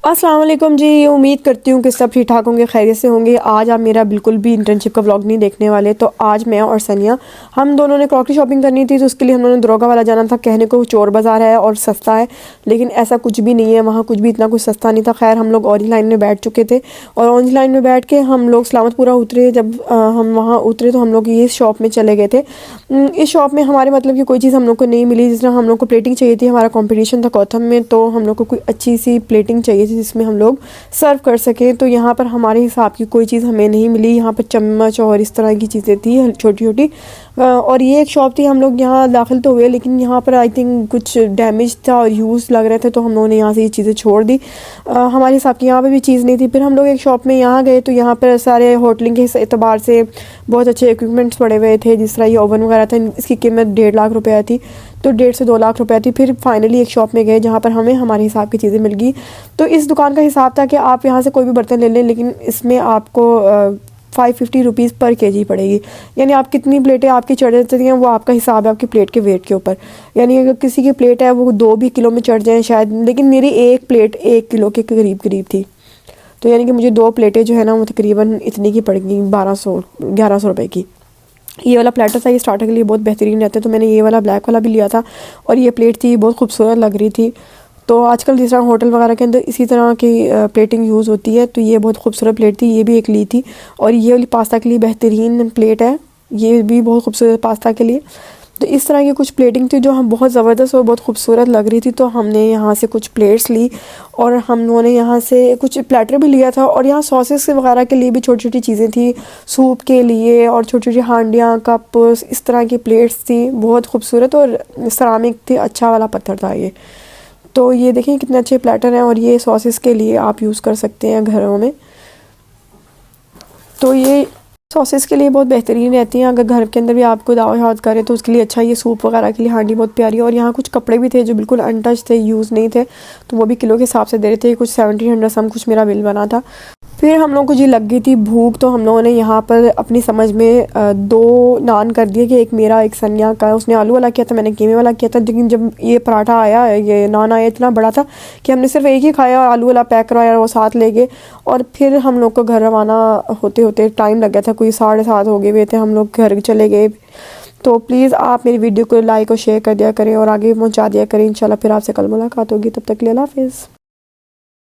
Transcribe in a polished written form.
अस्सलाम वालेकुम जी। उम्मीद करती हूँ कि सब ठीक ठाक होंगे, खैरियत से होंगे। आज आप मेरा बिल्कुल भी इंटर्नशिप का व्लॉग नहीं देखने वाले। तो आज मैं और सनिया हम दोनों ने क्रॉकरी शॉपिंग करनी थी, तो उसके लिए हम दोनों ने दरोगा वाला जाना था। कहने को चोर बाज़ार है और सस्ता है, लेकिन ऐसा कुछ भी नहीं है। वहाँ कुछ भी इतना कुछ सस्ता नहीं था। खैर हम लोग ऑरेंज लाइन में बैठ चुके थे और ऑरेंज लाइन में बैठ के हम लोग सलामतपुरा उतरे। जब हम वहाँ उतरे तो हम लोग ये शॉप में चले गए थे। इस शॉप में हमारे मतलब की कोई चीज़ हम लोग को नहीं मिली। जिस तरह हम लोग को प्लेटिंग चाहिए थी, हमारा कॉम्पिटिशन था कौथम में, तो हम लोग को कोई अच्छी सी प्लेटिंग चाहिए थी जिसमें हम लोग सर्व कर सकें। तो यहाँ पर हमारे हिसाब की कोई चीज़ हमें नहीं मिली। यहाँ पर चम्मच और इस तरह की चीज़ें थी छोटी छोटी। और ये एक शॉप थी, हम लोग यहाँ दाखिल तो हुए, लेकिन यहाँ पर आई थिंक कुछ डैमेज था और यूज़ लग रहे थे, तो हम लोगों ने यहाँ से ये चीज़ें छोड़ दी। हमारे हिसाब की यहाँ पर भी चीज़ नहीं थी। फिर हम लोग एक शॉप में यहाँ गए, तो यहाँ पर सारे होटलिंग के एतबार से बहुत अच्छे इक्विपमेंट्स पड़े हुए थे। जिस तरह ये ओवन वगैरह था, इसकी कीमत 1.5 लाख रुपये थी, तो 1.5 से 2 लाख रुपए थी। फिर फाइनली एक शॉप में गए जहाँ पर हमें हमारे हिसाब की चीज़ें मिल गई। तो इस दुकान का हिसाब था कि आप यहाँ से कोई भी बर्तन ले लें, लेकिन इसमें आपको 550 रुपीज़ पर केजी पड़ेगी। यानी आप कितनी प्लेटें आपकी चढ़ जाती हैं, वो आपका हिसाब है आपकी प्लेट के वेट के ऊपर। यानी अगर किसी की प्लेट है वो 2 भी किलो में चढ़ जाए शायद, लेकिन मेरी एक प्लेट 1 किलो के करीब करीब थी। तो यानी कि मुझे 2 प्लेटें जो है ना वो तकरीबन इतनी की पड़ गई, 1100 रुपये की। ये वाला प्लेटर था, ये स्टार्टर के लिए बहुत बेहतरीन रहता है, तो मैंने ये वाला ब्लैक वाला भी लिया था। और ये प्लेट थी, बहुत खूबसूरत लग रही थी। तो आजकल जिस तरह होटल वगैरह के अंदर इसी तरह की प्लेटिंग यूज़ होती है, तो ये बहुत खूबसूरत प्लेट थी, ये भी एक ली थी। और ये वाली पास्ता के लिए बेहतरीन प्लेट है, ये भी बहुत खूबसूरत पास्ता के लिए। तो इस तरह की कुछ प्लेटिंग थी जो हम बहुत ज़बरदस्त और बहुत खूबसूरत लग रही थी। तो हमने यहाँ से कुछ प्लेट्स ली और हम लोगों ने यहाँ से कुछ प्लेटर भी लिया था। और यहाँ सॉसेस वगैरह के लिए भी छोटी छोटी चीज़ें थी, सूप के लिए, और छोटी छोटी हांडियाँ, कप, इस तरह की प्लेट्स थी, बहुत खूबसूरत। और सरामिक थी, अच्छा वाला पत्थर था ये। तो ये देखें कितने अच्छे प्लेटर हैं, और ये सॉसेस के लिए आप यूज़ कर सकते हैं घरों में। तो ये सॉसेस के लिए बहुत बेहतरीन रहती हैं। अगर घर के अंदर भी आपको दावत शावत करें तो उसके लिए अच्छा। ये सूप वगैरह के लिए हांडी बहुत प्यारी है। और यहाँ कुछ कपड़े भी थे जो बिल्कुल अनटच थे, यूज़ नहीं थे, तो वो भी किलो के हिसाब से दे रहे थे। कुछ 1700 सम कुछ मेरा बिल बना था। फिर हम लोग को जी लग गई थी भूख, तो हम लोगों ने यहाँ पर अपनी समझ में 2 नान कर दिए कि एक मेरा एक सनिया का। उसने आलू वाला किया था, मैंने कीमे वाला किया था। लेकिन जब ये पराठा आया, ये नान आया, इतना बड़ा था कि हमने सिर्फ एक ही खाया, आलू वाला पैक करवाया, वो साथ ले गए। और फिर हम लोग को घर रवाना होते होते टाइम लग गया था, कोई 7:30 हो गए हुए थे, हम लोग घर चले गए। तो प्लीज़ आप मेरी वीडियो को लाइक और शेयर कर दिया करें और आगे पहुँचा दिया करें। इंशाल्लाह फिर आपसे कल मुलाकात होगी, तब तक के लिए अल्लाह हाफ़िज़।